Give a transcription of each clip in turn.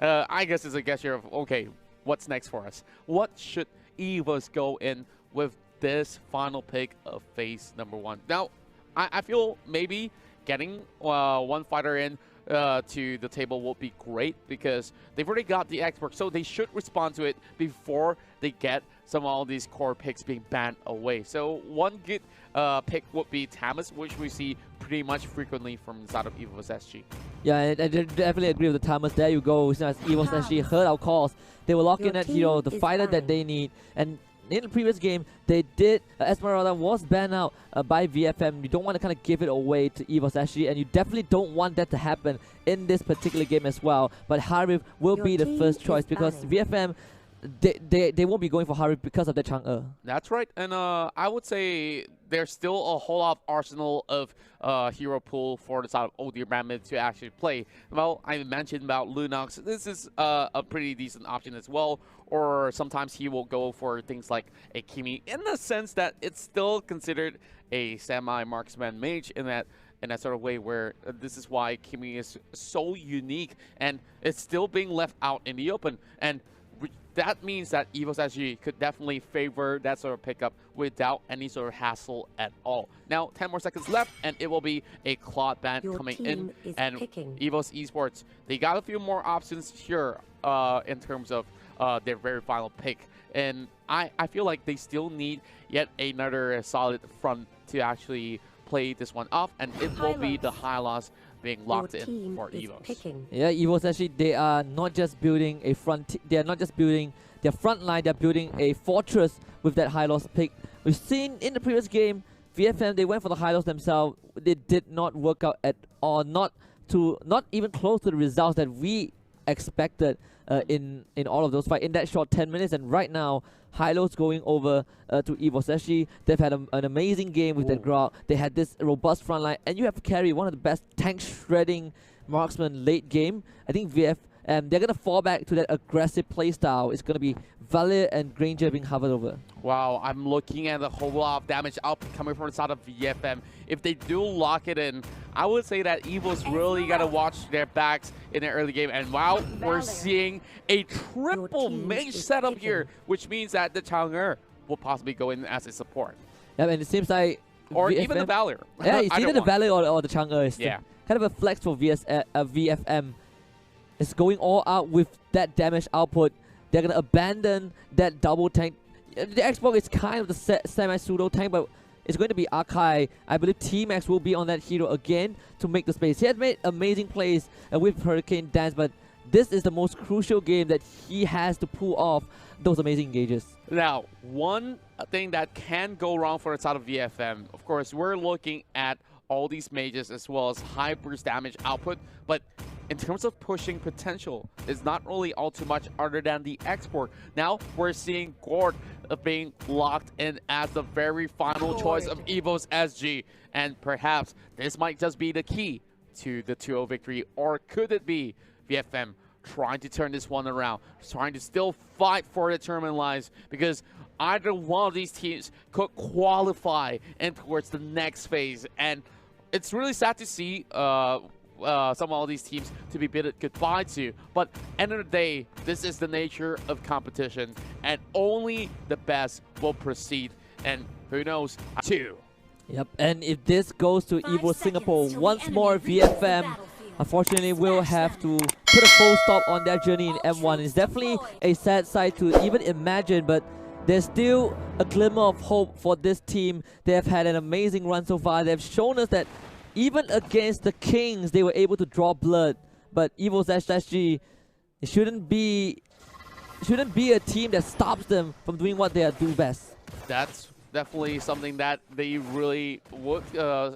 I guess it's a gesture of, okay, what's next for us? What should EVOS go in with this final pick of phase number 1? Now, I feel maybe getting one fighter in to the table will be great because they've already got the expert, so they should respond to it before they get some of all these core picks being banned away. So one good pick would be Tamas, which we see pretty much frequently from inside of EVOS SG. Yeah, I definitely agree with the Tamas. There you go. As EVOS SG heard our calls, they will lock in at the fighter that they need. And in the previous game, they did. Esmeralda was banned out by VFM. You don't want to kind of give it away to EVOS SG, and you definitely don't want that to happen in this particular game as well. But Harif will be the first choice because VFM, they won't be going for Harif because of the Chang'e. That's right, and I would say there's still a whole lot of arsenal of hero pool for the side of Odir Bramid to actually play. Well, I mentioned about Lunox. This is a pretty decent option as well. Or sometimes he will go for things like a Kimi, in the sense that it's still considered a semi-marksman mage in that sort of way, where this is why Kimi is so unique and it's still being left out in the open. And that means that EVOS SG could definitely favor that sort of pickup without any sort of hassle at all. Now, 10 more seconds left, and it will be a Claude ban coming in. And EVOS Esports, they got a few more options here in terms of their very final pick. And I feel like they still need yet another solid front to actually play this one off, and it will be the Hylos being locked in for EVOS. Yeah, EVOS actually, they are not just building a front, they are not just building their front line, they're building a fortress with that Hylos pick. We've seen in the previous game, VFM, they went for the Hylos themselves. They did not work out at all, not even close to the results that we expected in all of those fights in that short 10 minutes. And right now, Hylos going over to EVOS SG. They've had an amazing game with that Grog. They had this robust front line, and you have Carry, one of the best tank shredding marksman late game. I think they're going to fall back to that aggressive playstyle. It's going to be Valir and Granger being hovered over. Wow, I'm looking at a whole lot of damage output coming from the side of VFM. If they do lock it in, I would say that EVOS really got to watch their backs in the early game. And wow, we're seeing a triple mage setup here, which means that the Chang'e will possibly go in as a support. Yeah, and it seems like or VFM, even the Valir. Yeah, it's either the Valir or the Chang'e. It's yeah. Kind of a flex for VFM. It's going all out with that damage output. They're going to abandon that double tank. The Xbox is kind of the semi-pseudo tank, but it's going to be Akai. I believe T-Max will be on that hero again to make the space. He has made amazing plays with Hurricane Dance, but this is the most crucial game that he has to pull off those amazing engages. Now, one thing that can go wrong for the side of VFM, of course, we're looking at all these mages as well as high burst damage output, but in terms of pushing potential, it's not really all too much other than the export. Now we're seeing Gord being locked in as the very final choice of EVOS SG, and perhaps this might just be the key to the 2-0 victory, or could it be VFM trying to turn this one around, trying to still fight for the tournament lives, because either one of these teams could qualify and towards the next phase. And it's really sad to see some of all these teams to be bid goodbye to, but end of the day, this is the nature of competition, and only the best will proceed. And who knows, two. Yep, and if this goes to EVOS Singapore once more, VFM unfortunately will have to put a full stop on their journey in M1. It's definitely a sad sight to even imagine, but there's still a glimmer of hope for this team. They have had an amazing run so far. They've shown us that even against the Kings, they were able to draw blood. But EVOS SG, it shouldn't be a team that stops them from doing what they do best. That's definitely something that they really would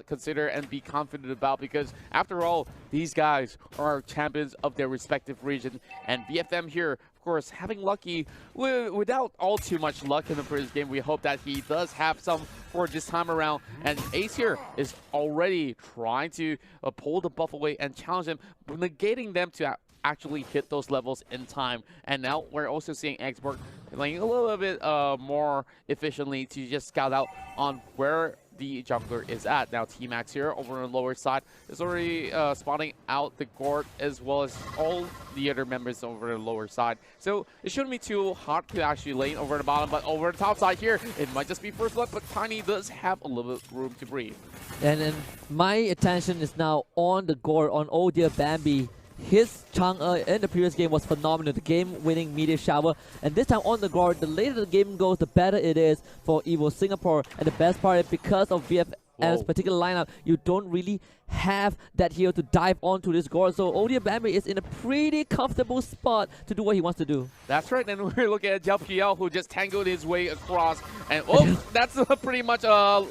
consider and be confident about, because after all, these guys are champions of their respective region. And VFM here, of course, having lucky without all too much luck in the previous game. We hope that he does have some for this time around. And Ace here is already trying to pull the buff away and challenge them, negating them to actually hit those levels in time. And now we're also seeing Export playing a little bit more efficiently to just scout out on where the jungler is at. Now T-Max here over on the lower side is already spotting out the Gord as well as all the other members over the lower side. So it shouldn't be too hard to actually lane over the bottom, but over the top side here, it might just be first blood, but Tiny does have a little bit of room to breathe. And then my attention is now on the Gord, on Oh Dear Bambi. His Chang'e in the previous game was phenomenal, the game-winning meteor shower. And this time on the Gord, the later the game goes, the better it is for EVOS Singapore. And the best part is because of VFM's particular lineup, you don't really have that hero to dive onto this Gord. So Oh Dear Bambi is in a pretty comfortable spot to do what he wants to do. That's right, and we're looking at JLPL who just tangled his way across. And that's pretty much a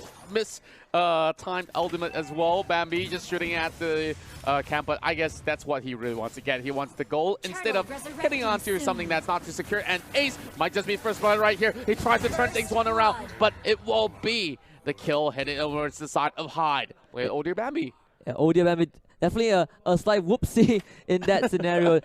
timed ultimate as well. Bambi just shooting at the camp, but I guess that's what he really wants to get. He wants the goal instead of heading on to something that's not too secure. And Ace might just be first blood right here. He tries to turn things one around, but it will be the kill heading over to the side of Hyde with Oh Dear Bambi. Yeah, Oh Dear Bambi, definitely a slight whoopsie in that scenario.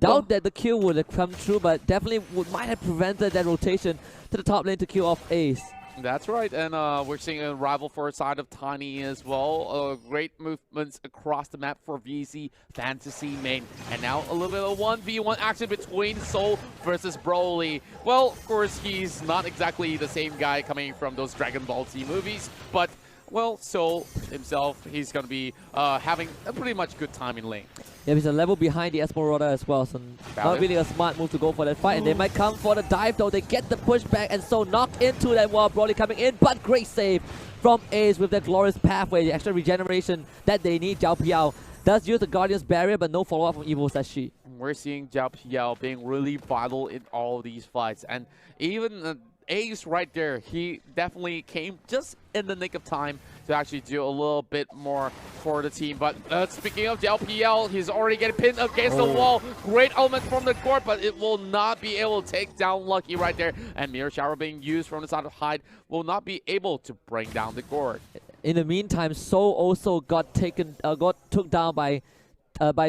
Doubt that the kill would have come through, but definitely might have prevented that rotation to the top lane to kill off Ace. That's right, and we're seeing a rival for a side of Tiny as well. Great movements across the map for VC Fantasy main. And now a little bit of 1v1 action between Soul versus Broly. Well, of course, he's not exactly the same guy coming from those Dragon Ball Z movies, but well, Soul himself, he's going to be having a pretty much good time in lane. Yeah, he's a level behind the Esmeralda as well, so not really a smart move to go for that fight. And they might come for the dive though. They get the pushback and so knock into that wall. Broly coming in, but great save from Ace with that glorious pathway, the extra regeneration that they need. Zhao Piao does use the Guardian's barrier, but no follow-up from EVOS SG. We're seeing Zhao Piao being really vital in all of these fights. And even Ace right there, he definitely came just in the nick of time to actually do a little bit more for the team. But speaking of JLPL, he's already getting pinned against the wall. Great element from the court, but it will not be able to take down Lucky right there. And Mirror Shower being used from the side of Hyde will not be able to bring down the Gord. In the meantime, Soul also got took down by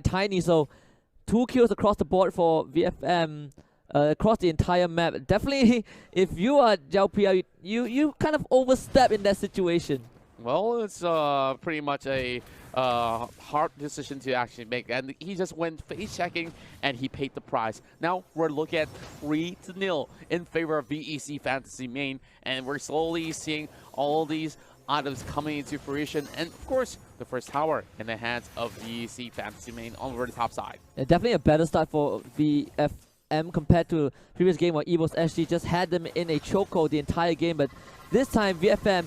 Tiny. So 2 kills across the board for VFM. Across the entire map. Definitely, if you are Zhao Piao, you kind of overstep in that situation. Well, it's pretty much a hard decision to actually make, and he just went face checking and he paid the price. Now we're looking at 3-0 in favor of VEC Fantasy main, and we're slowly seeing all these items coming into fruition, and of course the first tower in the hands of VEC Fantasy main over the top side. Yeah, definitely a better start for VFM compared to previous game where EVOS SG just had them in a chokehold the entire game, but this time VFM,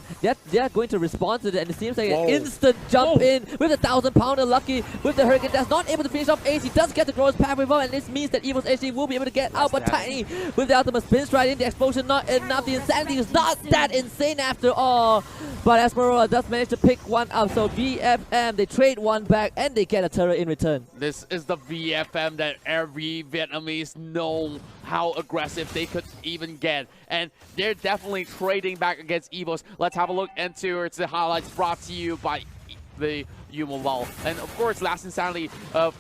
they're going to respond to that, and it seems like an instant jump in with the 1000-pounder. Lucky with the Hurricane that's not able to finish off Ace. He does get the Glorious Pathway bomb, and this means that EVOS SG will be able to get out, but Tiny with the ultimate spin stride in, the explosion not enough, the insanity is not that insane after all, but Esmeralda does manage to pick one up, so VFM, they trade one back and they get a turret in return. This is the VFM that every Vietnamese know how aggressive they could even get, and they're definitely trading back against EVOS. Let's have a look into the highlights brought to you by the Yumalal. And of course, Last Insanity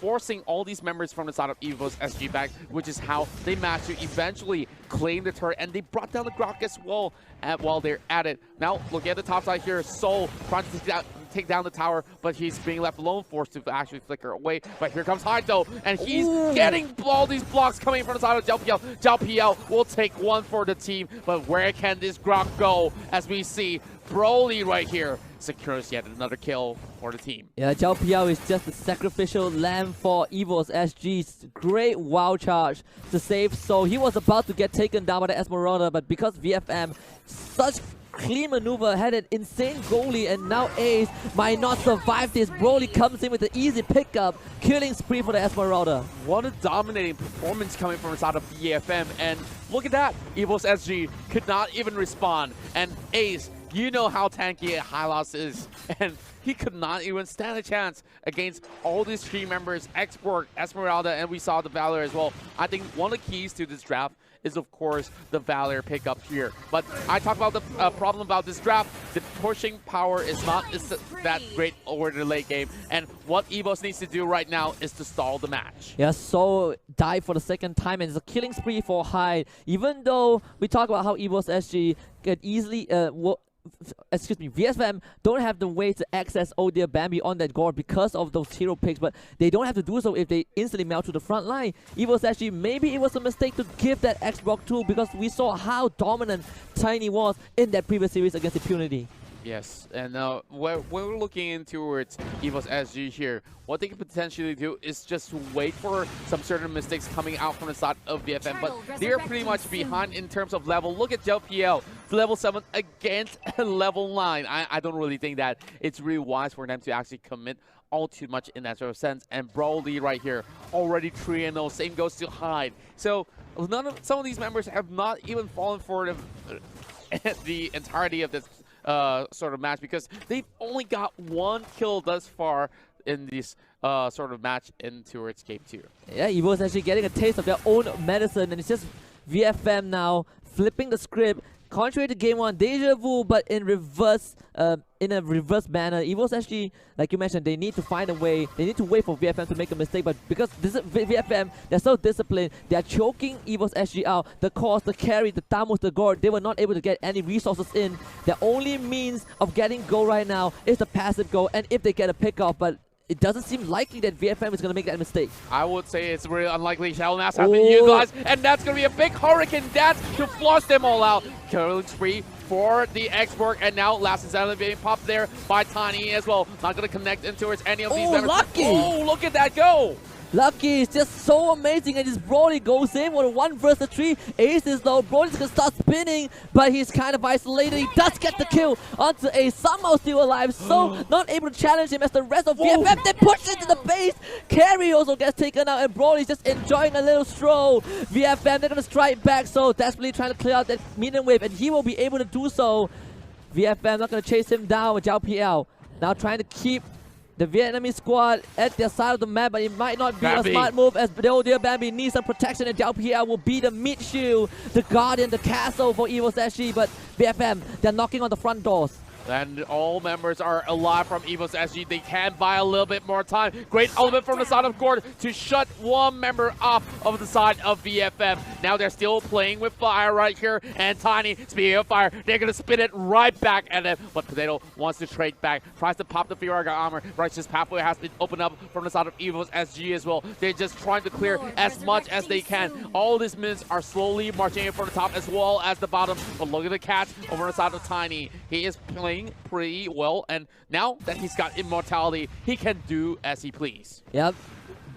forcing all these members from the side of EVOS SG back, which is how they managed to eventually claim the turret, and they brought down the Grok as well while they're at it. Now, look at the top side here. Soul trying to take down the tower, but he's being left alone, forced to actually flicker away. But here comes Hyde though, and he's getting all these blocks coming from the side of Zhao Piao. Zhao Piao will take one for the team, but where can this Grok go as we see Broly right here secures yet another kill for the team. Yeah, Zhao Piao is just a sacrificial lamb for EVOS SG's great wow charge to save Soul. He was about to get taken down by the Esmeralda, but because VFM, such clean maneuver, had an insane goalie, and now Ace might not survive this. Broly comes in with an easy pickup, killing spree for the Esmeralda. What a dominating performance coming from the side of VFM, and look at that, EVOS SG could not even respond, and Ace, you know how tanky Hylos is, and he could not even stand a chance against all these team members, Export, Esmeralda, and we saw the Valor as well. I think one of the keys to this draft is, of course, the Valor pickup here. But I talked about the problem about this draft. The pushing power is not that great over the late game, and what EVOS needs to do right now is to stall the match. Yeah, Soul died for the second time, and it's a killing spree for Hyde. Even though we talk about how EVOS SG can easily VFM don't have the way to access Oh Dear Bambi on that Gore because of those hero picks, but they don't have to do so if they instantly melt to the front line. EVOS actually, maybe it was a mistake to give that X-Block tool because we saw how dominant Tiny was in that previous series against Impunity. Yes, and we're looking in towards EVOS SG here. What they could potentially do is just wait for some certain mistakes coming out from the side of VFM, but they're pretty much behind in terms of level. Look at JLPL, level 7 against level 9. I don't really think that it's really wise for them to actually commit all too much in that sort of sense. And Broly right here, already 3-0. Same goes to Hyde. So some of these members have not even fallen for the entirety of this sort of match because they've only got 1 kill thus far in this sort of match in towards game 2. Yeah, EVOS actually getting a taste of their own medicine, and it's just VFM now flipping the script. Contrary to game 1, deja vu, but in reverse, in a reverse manner. EVOS actually, like you mentioned, they need to find a way. They need to wait for VFM to make a mistake, but because this is VFM, they're so disciplined, they're choking EVOS SG out. The cause, the carry, the Tamos, the Gore, they were not able to get any resources in. Their only means of getting goal right now is the passive goal, and if they get a pickoff, but it doesn't seem likely that VFM is going to make that mistake. I would say it's really unlikely. Shell Mass have been utilized, and that's going to be a big Hurricane dance to flush them all out. Killing spree for the X-Borg, and now last is being popped there by Tiny as well. Not going to connect into any of these members. Lucky! Oh, look at that go! Lucky is just so amazing, and this Broly goes in with a 1 versus 3. Ace is low. Broly's gonna start spinning, but he's kind of isolated. He does get the kill onto Ace, somehow still alive, so not able to challenge him as the rest of VFM. They push into the base. Carry also gets taken out, and Broly's just enjoying a little stroll. VFM, they're gonna strike back, so desperately trying to clear out that medium wave, and he will be able to do so. VFM not gonna chase him down with Zhao PL. Now trying to keep the Vietnamese squad at their side of the map, but it might not be a smart move as Oh Dear Bambi needs some protection, and Zhao PL will be the mid shield, the guardian, the castle for EVOS SG, but VFM, they're knocking on the front doors. And all members are alive from EVOS SG. They can buy a little bit more time. Great element from the side of Gord to shut 1 member off of the side of VFM. Now they're still playing with fire right here. And Tiny, speaking of fire, they're going to spin it right back at them. But Potato wants to trade back. Tries to pop the Firaga armor. Righteous pathway has been opened up from the side of EVOS SG as well. They're just trying to clear as much as they can. All these minions are slowly marching in from the top as well as the bottom. But look at the catch over the side of Tiny. He is playing pretty well, and now that he's got immortality, he can do as he please. Yep.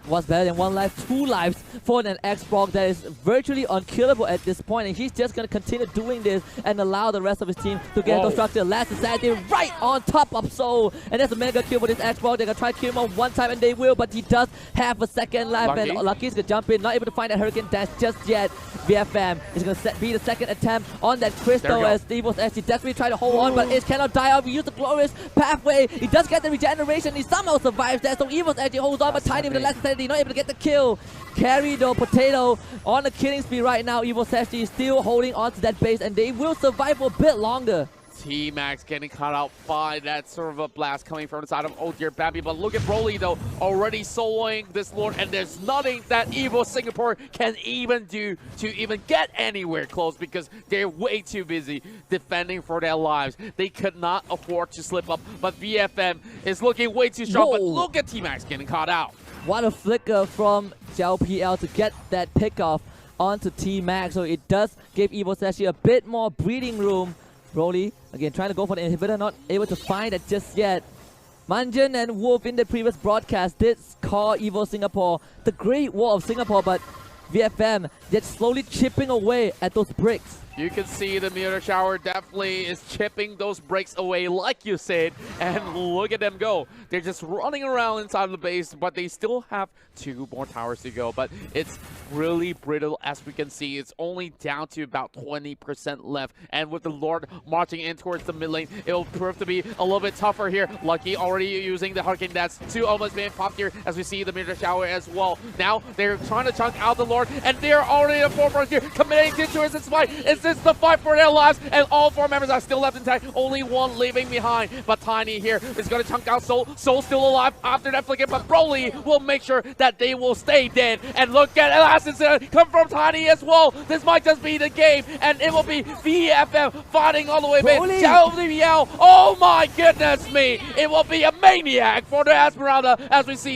What's better than 1 life, 2 lives for an X-Block that is virtually unkillable at this point, and he's just going to continue doing this and allow the rest of his team to get the structure. Last Society right on top of Soul, and that's a mega kill for this X-Block. They're going to try to kill him on 1 time, and they will, but he does have a second life, and Lucky's going to jump in, not able to find that Hurricane Dash just yet. VFM is going to be the second attempt on that Crystal as EVOS SG desperately try to hold on, but it cannot die off. He used the glorious pathway. He does get the regeneration. He somehow survives that, so EVOS SG holds on, but Tiny with the last Society not able to get the kill. Carry though, Potato on the killing spree right now. EVOS SG is still holding on to that base, and they will survive for a bit longer. T-Max getting caught out by that sort of a blast coming from the side of Oh Dear Bambi. But look at Broly though, already soloing this Lord, and there's nothing that EVOS Singapore can even do to even get anywhere close because they're way too busy defending for their lives. They could not afford to slip up, but VFM is looking way too strong. But look at T-Max getting caught out. What a flicker from Zhao PL to get that pickoff onto T-Max, so it does give EVOS SG a bit more breathing room. Broly, again, trying to go for the inhibitor, not able to find it just yet. Manjan and Wolf in the previous broadcast did call EVOS Singapore the Great Wall of Singapore, but VFM just slowly chipping away at those bricks. You can see the meteor shower definitely is chipping those bricks away, like you said, and look at them go. They're just running around inside of the base, but they still have 2 more towers to go. But it's really brittle, as we can see. It's only down to about 20% left, and with the Lord marching in towards the mid lane, it will prove to be a little bit tougher here. Lucky already using the Hurricane Dance. 2 almost being popped here, as we see the meteor shower as well. Now they're trying to chunk out the Lord, and they're already in the forefront here, committing to towards its fight. It's This is the fight for their lives, and all 4 members are still left intact. Only 1 leaving behind. But Tiny here is going to chunk out Soul. Soul still alive after that flicker, but Broly will make sure that they will stay dead. And look at Elasticity come from Tiny as well. This might just be the game, and it will be VFM fighting all the way back. Oh my goodness me! It will be a maniac for the Esmeralda as we see